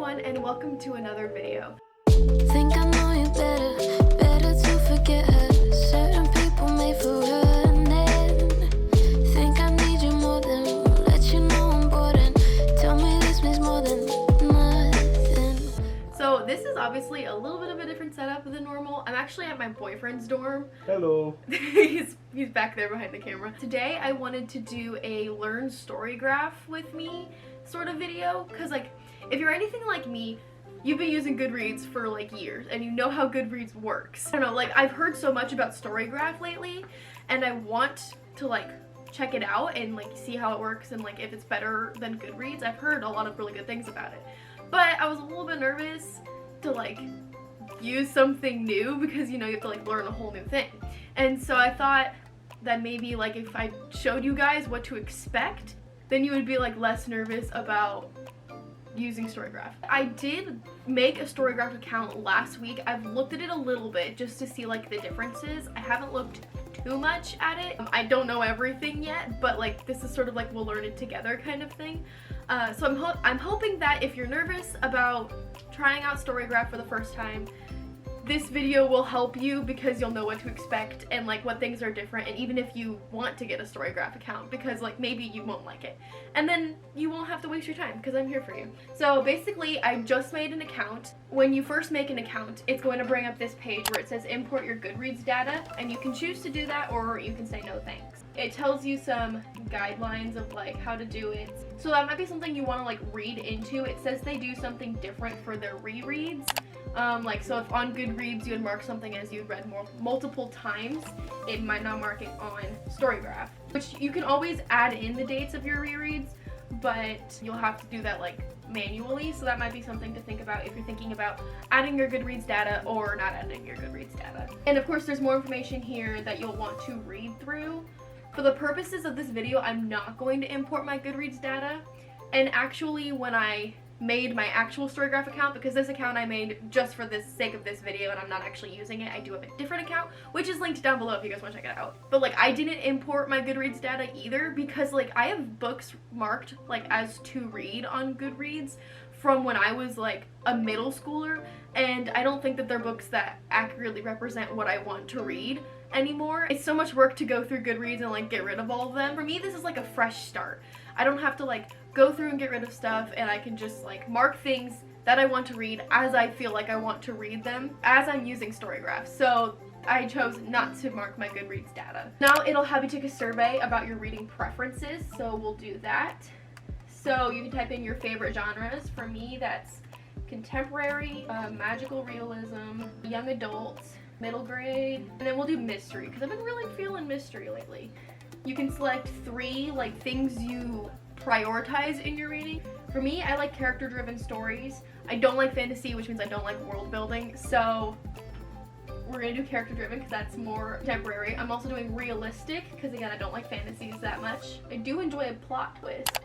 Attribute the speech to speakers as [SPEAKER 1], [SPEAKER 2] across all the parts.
[SPEAKER 1] everyone, and welcome to another video.
[SPEAKER 2] Think I know you better to forget her. Certain people made for running. Think I need you more than let you know I'm bored and tell me this means more than nothing.
[SPEAKER 1] So this is obviously a little bit of a different setup than normal. I'm actually at my boyfriend's dorm.
[SPEAKER 3] Hello.
[SPEAKER 1] he's back there behind the camera. Today I wanted to do a learn StoryGraph with me sort of video, because like if you're anything like me, you've been using Goodreads for like years and you know how Goodreads works. I don't know, like I've heard so much about StoryGraph lately and I want to like check it out and like see how it works and like if it's better than Goodreads. I've heard a lot of really good things about it, but I was a little bit nervous to like use something new because you know you have to like learn a whole new thing. And so I thought that maybe like if I showed you guys what to expect, then you would be like less nervous about using StoryGraph. I did make a StoryGraph account last week. I've looked at it a little bit just to see like the differences. I haven't looked too much at it. I don't know everything yet, but like this is sort of like we'll learn it together kind of thing. So I'm hoping that if you're nervous about trying out StoryGraph for the first time, this video will help you because you'll know what to expect and like what things are different, and even if you want to get a StoryGraph account, because like maybe you won't like it and then you won't have to waste your time because I'm here for you. So basically I just made an account. When you first make an account, it's going to bring up this page where it says import your Goodreads data, and you can choose to do that or you can say no thanks. It tells you some guidelines of like how to do it, so that might be something you want to like read into. It says they do something different for their rereads. Like so if on Goodreads you would mark something as you'd read multiple times, it might not mark it on StoryGraph, which you can always add in the dates of your rereads, but you'll have to do that like manually. So that might be something to think about if you're thinking about adding your Goodreads data or not adding your Goodreads data. And of course there's more information here that you'll want to read through. For the purposes of this video, I'm not going to import my Goodreads data, and actually when I made my actual StoryGraph account, because this account I made just for the sake of this video and I'm not actually using it, I do have a different account which is linked down below if you guys want to check it out. But like I didn't import my Goodreads data either because like I have books marked like as to read on Goodreads from when I was like a middle schooler, and I don't think that they're books that accurately represent what I want to read anymore. It's so much work to go through Goodreads and like get rid of all of them. For me, this is like a fresh start. I don't have to like go through and get rid of stuff, and I can just like mark things that I want to read as I feel like I want to read them as I'm using StoryGraph. So I chose not to mark my Goodreads data. Now it'll have you take a survey about your reading preferences, so we'll do that. So you can type in your favorite genres. For me, that's contemporary, magical realism, young adult, middle grade, and then we'll do mystery because I've been really feeling mystery lately. You can select 3 like things you prioritize in your reading. For me, I like character-driven stories. I don't like fantasy, which means I don't like world building, so we're gonna do character-driven because that's more contemporary. I'm also doing realistic because again I don't like fantasies that much. I do enjoy a plot twist,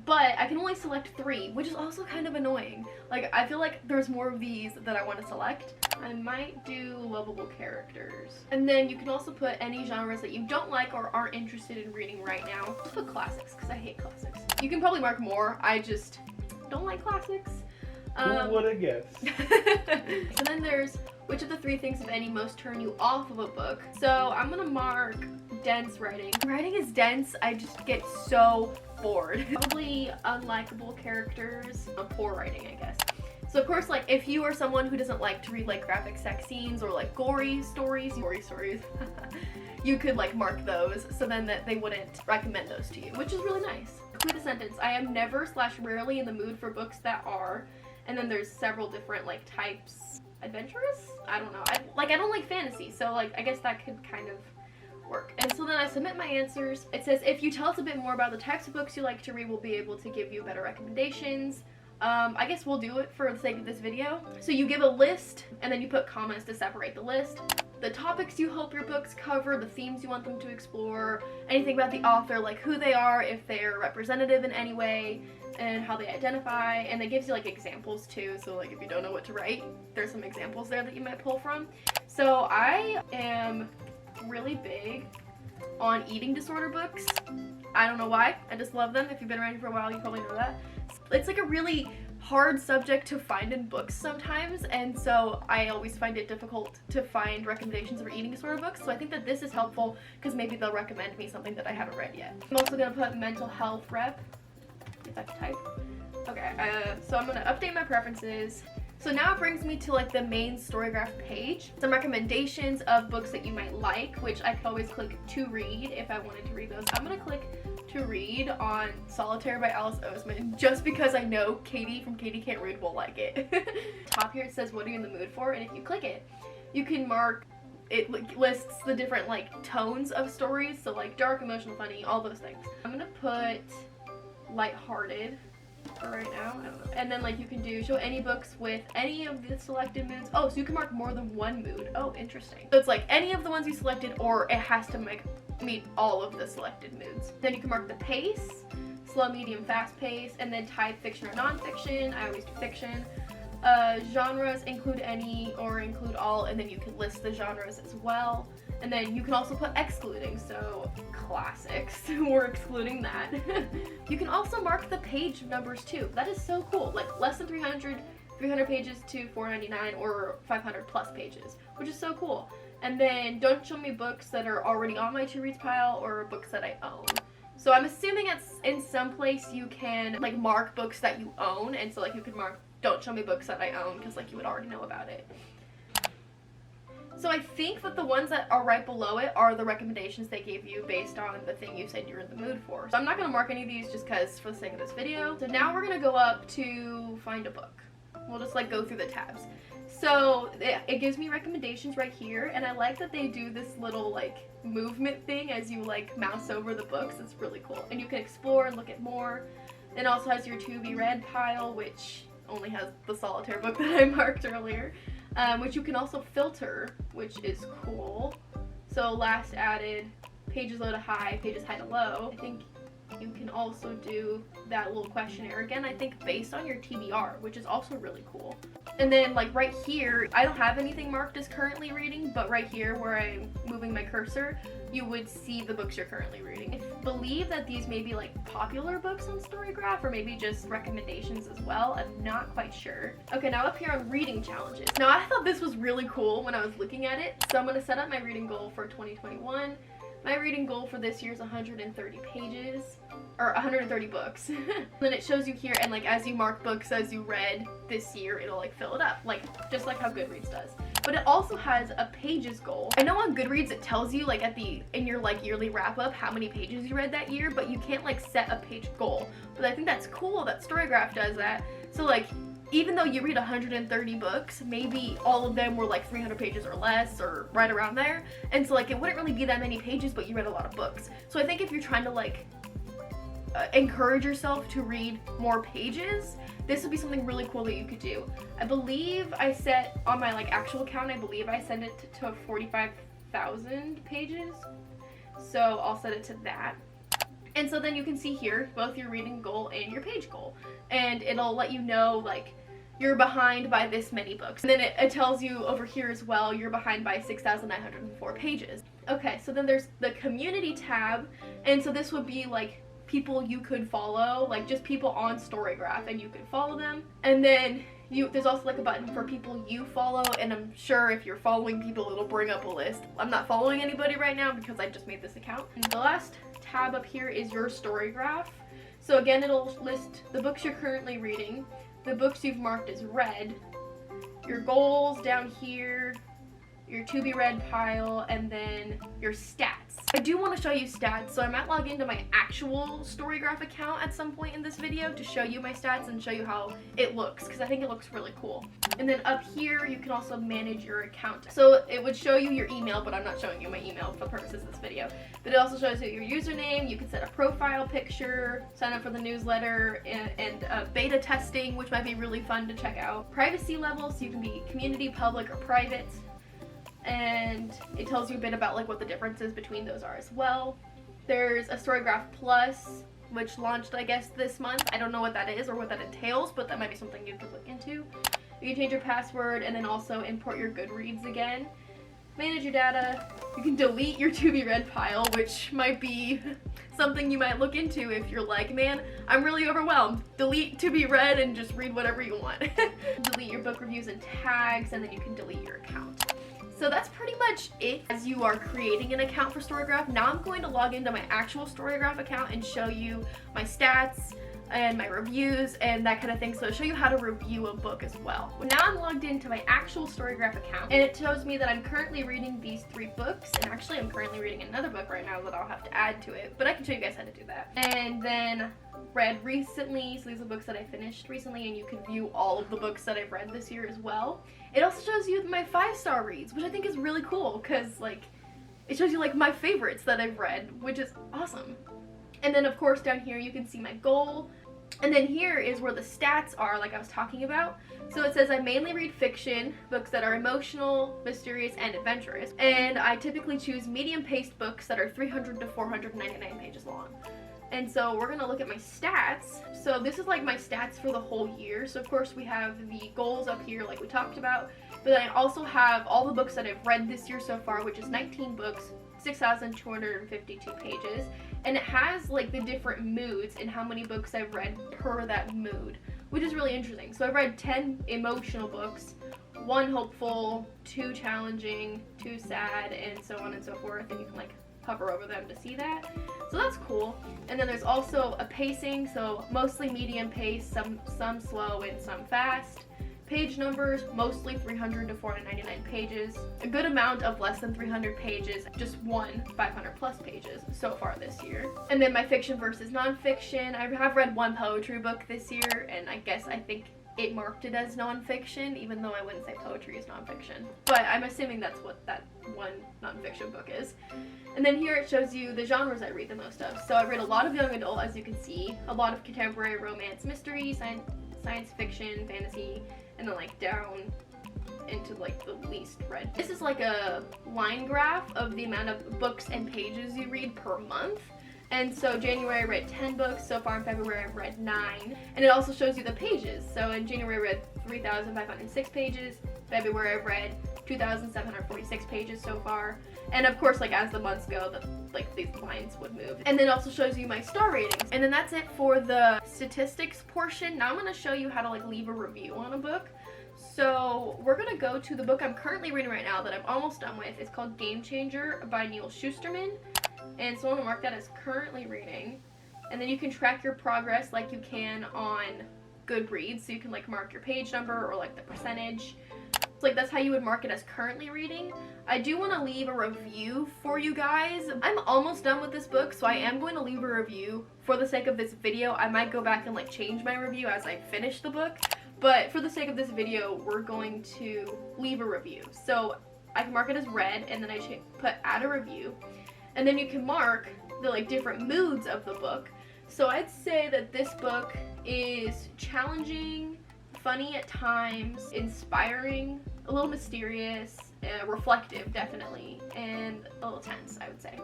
[SPEAKER 1] but I can only select 3, which is also kind of annoying. Like I feel like there's more of these that I want to select. I might do lovable characters. And then you can also put any genres that you don't like or aren't interested in reading right now. Let's put classics because I hate classics. You can probably mark more. I just don't like classics.
[SPEAKER 3] Who would have guessed?
[SPEAKER 1] So then there's which of the 3 things, if any, most turn you off of a book. So I'm gonna mark dense writing. Writing is dense. I just get so bored. Probably unlikable characters. Poor writing, I guess. So of course, like if you are someone who doesn't like to read like graphic sex scenes or like gory stories, you could like mark those so then that they wouldn't recommend those to you, which is really nice. Complete a sentence. I am never/rarely in the mood for books that are, and then there's several different like types. Adventurous? I don't know. I don't like fantasy, so like I guess that could kind of work. And so then I submit my answers. It says if you tell us a bit more about the types of books you like to read, we'll be able to give you better recommendations. I guess we'll do it for the sake of this video. So you give a list and then you put comments to separate the list. The topics you hope your books cover, the themes you want them to explore, anything about the author, like who they are, if they're representative in any way, and how they identify. And it gives you like examples too, so like if you don't know what to write, there's some examples there that you might pull from. So I am really big on eating disorder books. I don't know why, I just love them. If you've been around for a while, you probably know that. It's like a really hard subject to find in books sometimes, and so I always find it difficult to find recommendations for eating disorder books, so I think that this is helpful because maybe they'll recommend me something that I haven't read yet. I'm also going to put mental health rep, if I can type. Okay, so I'm going to update my preferences. So now it brings me to like the main StoryGraph page. Some recommendations of books that you might like, which I could always click to read if I wanted to read those. I'm going to click to read on Solitaire by Alice Oseman just because I know Katie from Katie Can't Read will like it. Top here it says what are you in the mood for, and if you click it you can mark, it lists the different like tones of stories, so like dark, emotional, funny, all those things. I'm gonna put lighthearted for right now, I don't know. And then like you can do show any books with any of the selected moods. Oh, so you can mark more than one mood. Oh, interesting. So it's like any of the ones you selected, or it has to meet all of the selected moods. Then you can mark the pace, slow, medium, fast pace, and then type fiction or nonfiction. I always do fiction. Genres, include any or include all, and then you can list the genres as well. And then you can also put excluding, so classics, we're excluding that. You can also mark the page numbers too. That is so cool. Like less than 300 pages to 499 or 500 plus pages, which is so cool. And then don't show me books that are already on my to-reads pile or books that I own. So I'm assuming it's in some place you can like mark books that you own, and so like you could mark don't show me books that I own because like you would already know about it. So I think that the ones that are right below it are the recommendations they gave you based on the thing you said you're in the mood for. So I'm not going to mark any of these just because for the sake of this video. So now we're going to go up to find a book. We'll just like go through the tabs. So it gives me recommendations right here, and I like that they do this little like movement thing as you like mouse over the books. It's really cool. And you can explore and look at more. It also has your to be read pile, which only has the solitaire book that I marked earlier. Which you can also filter, which is cool. So last added, pages low to high, pages high to low. I think you can also do that little questionnaire again, I think based on your TBR, which is also really cool. And then like right here, I don't have anything marked as currently reading, but right here where I'm moving my cursor, you would see the books you're currently reading. I believe that these may be like popular books on StoryGraph or maybe just recommendations as well. I'm not quite sure. Okay, now up here on reading challenges. Now I thought this was really cool when I was looking at it. So I'm gonna set up my reading goal for 2021. My reading goal for this year is 130 pages, or 130 books. Then it shows you here, and like as you mark books as you read this year, it'll like fill it up, like just like how Goodreads does. But it also has a pages goal. I know on Goodreads it tells you like in your like yearly wrap up how many pages you read that year, but you can't like set a page goal. But I think that's cool that StoryGraph does that. So like even though you read 130 books, maybe all of them were like 300 pages or less or right around there. And so like it wouldn't really be that many pages, but you read a lot of books. So I think if you're trying to like encourage yourself to read more pages, this would be something really cool that you could do. I believe I set on my like actual count, I believe I set it to 45,000 pages. So I'll set it to that. And so then you can see here both your reading goal and your page goal. And it'll let you know like you're behind by this many books. And then it tells you over here as well, you're behind by 6,904 pages. Okay, so then there's the community tab. And so this would be like people you could follow, like just people on StoryGraph, and you could follow them. And then there's also like a button for people you follow, and I'm sure if you're following people it'll bring up a list. I'm not following anybody right now because I just made this account. And the last tab up here is your StoryGraph. So again, it'll list the books you're currently reading, the books you've marked as read, your goals down here, your to be read pile, and then your stats. I do want to show you stats, so I might log into my actual StoryGraph account at some point in this video to show you my stats and show you how it looks, because I think it looks really cool. And then up here you can also manage your account. So it would show you your email, but I'm not showing you my email for the purposes of this video. But it also shows you your username, you can set a profile picture, sign up for the newsletter, and beta testing, which might be really fun to check out. Privacy level, so you can be community, public, or private. And it tells you a bit about like what the differences between those are as well. There's a StoryGraph Plus, which launched I guess this month. I don't know what that is or what that entails, but that might be something you could look into. You can change your password and then also import your Goodreads again. manage your data. You can delete your to be read pile, which might be something you might look into if you're like, man, I'm really overwhelmed. Delete to be read and just read whatever you want. Delete your book reviews and tags, and then you can delete your account. So that's pretty much it as you are creating an account for StoryGraph. Now I'm going to log into my actual StoryGraph account and show you my stats and my reviews and that kind of thing. So I'll show you how to review a book as well. Now I'm logged into my actual StoryGraph account, and it shows me that I'm currently reading these 3 books, and actually I'm currently reading another book right now that I'll have to add to it, but I can show you guys how to do that. And then read recently, so these are books that I finished recently, and you can view all of the books that I've read this year as well. It also shows you my 5-star reads, which I think is really cool, because like it shows you like my favorites that I've read, which is awesome. And then of course down here you can see my goal. And then here is where the stats are, like I was talking about. So it says I mainly read fiction, books that are emotional, mysterious, and adventurous. And I typically choose medium-paced books that are 300 to 499 pages long. And so we're gonna look at my stats. So this is like my stats for the whole year. So of course we have the goals up here like we talked about. But then I also have all the books that I've read this year so far, which is 19 books, 6,252 pages. And it has like the different moods and how many books I've read per that mood, which is really interesting. So I've read 10 emotional books, 1 hopeful, 2 challenging, 2 sad, and so on and so forth. And you can like hover over them to see that. So that's cool. And then there's also a pacing, so mostly medium pace, some slow and some fast. Page numbers, mostly 300 to 499 pages. A good amount of less than 300 pages, just 500 plus pages so far this year. And then my fiction versus nonfiction. I have read 1 poetry book this year, and I think it marked it as nonfiction, even though I wouldn't say poetry is nonfiction. But I'm assuming that's what that 1 nonfiction book is. And then here it shows you the genres I read the most of. So I read a lot of young adult, as you can see, a lot of contemporary romance, mystery, science fiction, fantasy, and then like down into like the least read. This is like a line graph of the amount of books and pages you read per month. And so January I read 10 books, so far in February I've read 9. And it also shows you the pages. So in January I read 3,506 pages, February I've read 2,746 pages so far. And of course, like as the months go, these lines would move. And then it also shows you my star ratings. And then that's it for the statistics portion. Now I'm gonna show you how to like leave a review on a book. So we're gonna go to the book I'm currently reading right now that I'm almost done with. It's called Game Changer by Neil Shusterman. And so I'm gonna mark that as currently reading. And then you can track your progress like you can on Goodreads. So you can like mark your page number or like the percentage. So like that's how you would mark it as currently reading. I do want to leave a review for you guys. I'm almost done with this book, so I am going to leave a review. For the sake of this video, I might go back and like change my review as I finish the book. But for the sake of this video, we're going to leave a review. So I can mark it as read, and then I put add a review. And then you can mark the like different moods of the book. So I'd say that this book is challenging, funny at times, inspiring, a little mysterious, reflective definitely, and a little tense, I would say.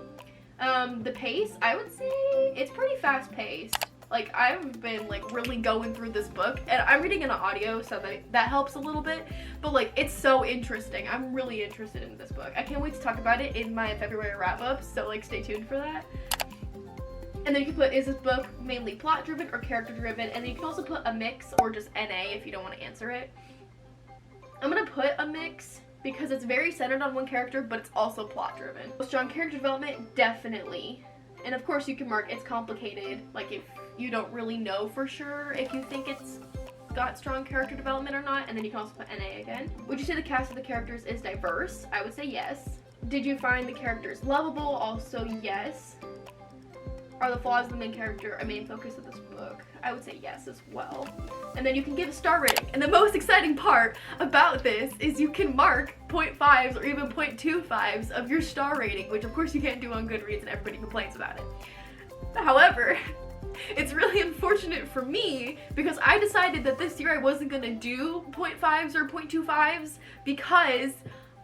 [SPEAKER 1] The pace, I would say it's pretty fast paced. Like I've been like really going through this book, and I'm reading in an audio, so that helps a little bit, but like it's so interesting. I'm really interested in this book. I can't wait to talk about it in my February wrap up, so like stay tuned for that. And then you can put, is this book mainly plot driven or character driven? And then you can also put a mix or just NA if you don't want to answer it. I'm gonna put a mix because it's very centered on one character, but it's also plot driven. Strong character development, definitely. And of course you can mark it's complicated, like if you don't really know for sure if you think it's got strong character development or not, and then you can also put NA again. Would you say the cast of the characters is diverse? I would say yes. Did you find the characters lovable? Also yes. Are the flaws of the main character a main focus of this book? I would say yes as well. And then you can give a star rating. And the most exciting part about this is you can mark 0.5s or even 0.25s of your star rating, which of course you can't do on Goodreads and everybody complains about it. However, it's really unfortunate for me because I decided that this year I wasn't gonna do 0.5s or 0.25s because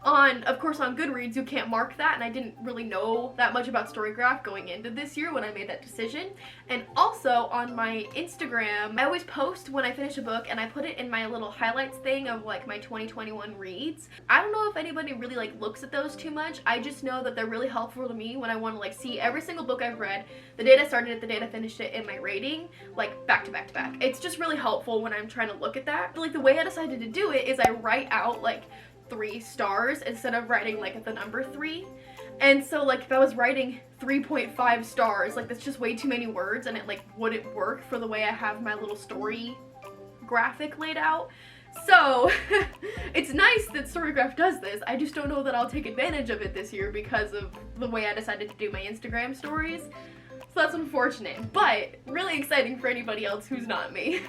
[SPEAKER 1] Of course, on Goodreads, you can't mark that, and I didn't really know that much about StoryGraph going into this year when I made that decision. And also, on my Instagram, I always post when I finish a book, and I put it in my little highlights thing of, like, my 2021 reads. I don't know if anybody really, like, looks at those too much. I just know that they're really helpful to me when I want to, like, see every single book I've read, the date I started it, the date I finished it, and my rating, like, back to back to back. It's just really helpful when I'm trying to look at that. But, like, the way I decided to do it is I write out, like, 3 stars instead of writing like the number 3. And so like if I was writing 3.5 stars, like that's just way too many words and it like wouldn't work for the way I have my little story graphic laid out. So it's nice that StoryGraph does this. I just don't know that I'll take advantage of it this year because of the way I decided to do my Instagram stories. So that's unfortunate, but really exciting for anybody else who's not me.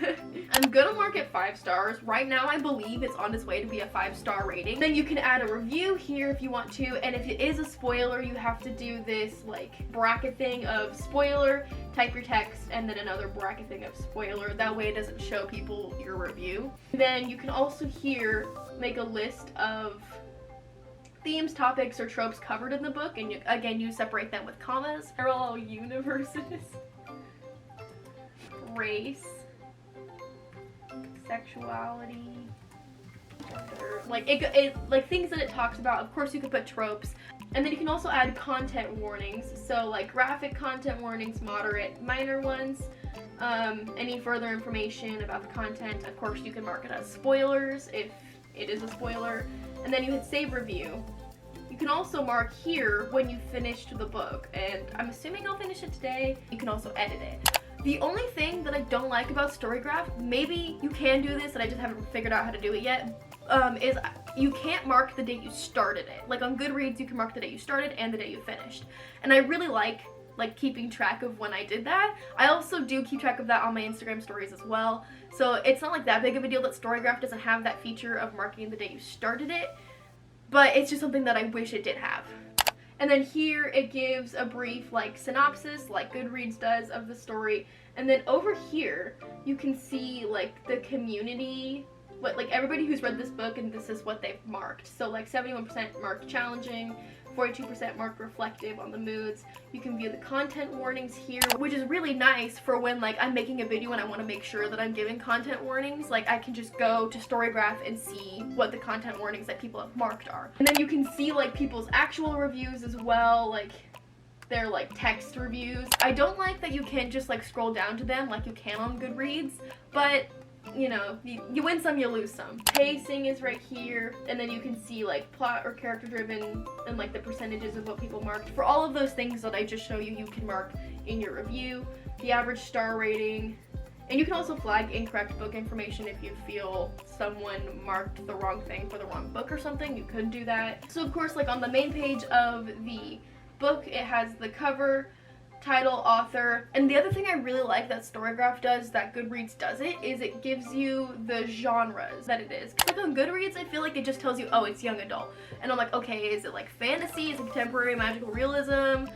[SPEAKER 1] I'm gonna mark it 5 stars. Right now I believe it's on its way to be a 5-star rating. Then you can add a review here if you want to, and if it is a spoiler, you have to do this like bracket thing of spoiler, type your text, and then another bracket thing of spoiler. That way it doesn't show people your review. Then you can also here make a list of themes, topics, or tropes covered in the book, and again you separate them with commas. Parallel universes, race, sexuality, gender, like it like things that it talks about. Of course you could put tropes, and then you can also add content warnings, so like graphic content warnings, moderate, minor ones. Any further information about the content, of course you can mark it as spoilers if it is a spoiler, and then you hit save review. You can also mark here when you finished the book, and I'm assuming I'll finish it today. You can also edit it. The only thing that I don't like about StoryGraph, maybe you can do this and I just haven't figured out how to do it yet, is you can't mark the date you started it. Like on Goodreads you can mark the date you started and the date you finished. And I really like keeping track of when I did that. I also do keep track of that on my Instagram stories as well. So it's not like that big of a deal that StoryGraph doesn't have that feature of marking the date you started it, but it's just something that I wish it did have. And then here it gives a brief like synopsis like Goodreads does of the story. And then over here you can see like the community, what like everybody who's read this book, and this is what they've marked. So like 71% marked challenging, 42% marked reflective on the moods. You can view the content warnings here, which is really nice for when like I'm making a video and I want to make sure that I'm giving content warnings. Like I can just go to StoryGraph and see what the content warnings that people have marked are. And then you can see like people's actual reviews as well, like their like text reviews. I don't like that you can't just like scroll down to them like you can on Goodreads, but you know, you win some, you lose some. Pacing is right here, and then you can see like plot or character driven and like the percentages of what people marked. For all of those things that I just show you, you can mark in your review, the average star rating, and you can also flag incorrect book information if you feel someone marked the wrong thing for the wrong book or something. You could do that. So of course, like on the main page of the book, it has the cover, title, author, and the other thing I really like that StoryGraph does that Goodreads doesn't is it gives you the genres that it is. Like on Goodreads I feel like it just tells you, oh, it's young adult, and I'm like, okay, is it like fantasy, is it contemporary, magical realism,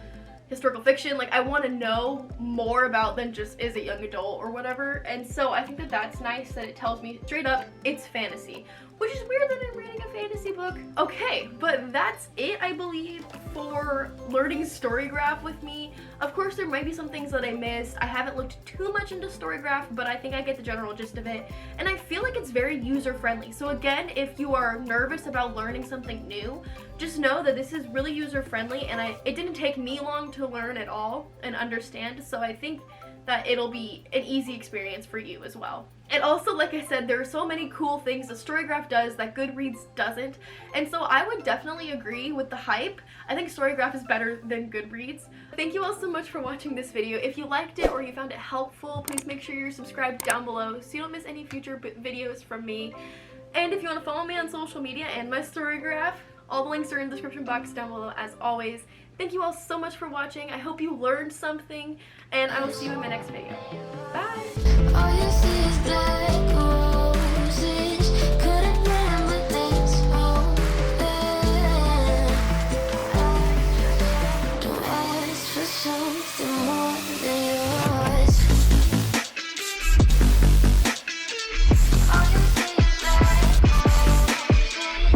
[SPEAKER 1] historical fiction? Like I want to know more about than just is it young adult or whatever. And so I think that that's nice that it tells me straight up it's fantasy, which is weird that I'm reading a fantasy book. Okay, but that's it, I believe, for learning StoryGraph with me. Of course, there might be some things that I missed. I haven't looked too much into StoryGraph, but I think I get the general gist of it. And I feel like it's very user-friendly. So again, if you are nervous about learning something new, just know that this is really user-friendly, and it didn't take me long to learn at all and understand. So I think that it'll be an easy experience for you as well. And also, like I said, there are so many cool things that StoryGraph does that Goodreads doesn't, and so I would definitely agree with the hype. I think StoryGraph is better than Goodreads. Thank you all so much for watching this video. If you liked it or you found it helpful, please make sure you're subscribed down below so you don't miss any future videos from me. And if you want to follow me on social media and my StoryGraph, all the links are in the description box down below as always. Thank you all so much for watching. I hope you learned something, and I will see you in my next video. Bye!
[SPEAKER 2] All you see is black.